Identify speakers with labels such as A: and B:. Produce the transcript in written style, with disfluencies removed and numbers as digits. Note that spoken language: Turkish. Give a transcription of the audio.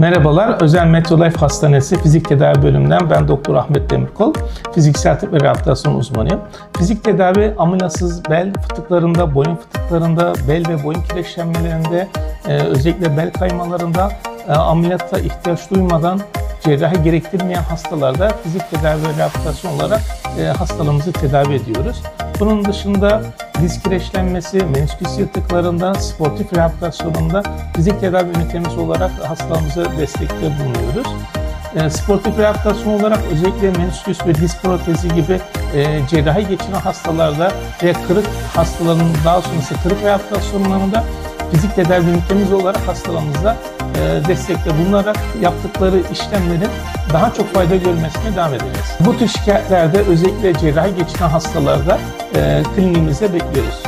A: Merhabalar, Özel Metrolife Hastanesi Fizik Tedavi Bölümünden ben Doktor Ahmet Demirkol, fiziksel tıp ve rehabilitasyon uzmanıyım. Fizik tedavi ameliyasız bel fıtıklarında, boyun fıtıklarında, bel ve boyun kireçlenmelerinde, özellikle bel kaymalarında ameliyata ihtiyaç duymadan cerrahi gerektirmeyen hastalarda fizik tedavi ve rehabilitasyon olarak hastalığımızı tedavi ediyoruz. Bunun dışında diz kireçlenmesi, menisküs yırtıklarında, sportif rehabilitasyonunda fizik tedavi ünitemiz olarak hastamıza destekte bulunuyoruz. Sportif rehabilitasyon olarak özellikle menisküs ve diz protezi gibi cerrahi geçiren hastalarda ve kırık hastaların daha sonrası kırık rehabilitasyonlarında fizik tedavi ünitemiz olarak hastalarımıza destekte bulunarak yaptıkları işlemlerin daha çok fayda görmesine devam edeceğiz. Bu tür şikayetlerde özellikle cerrahi geçiren hastalarda kliniğimize bekliyoruz.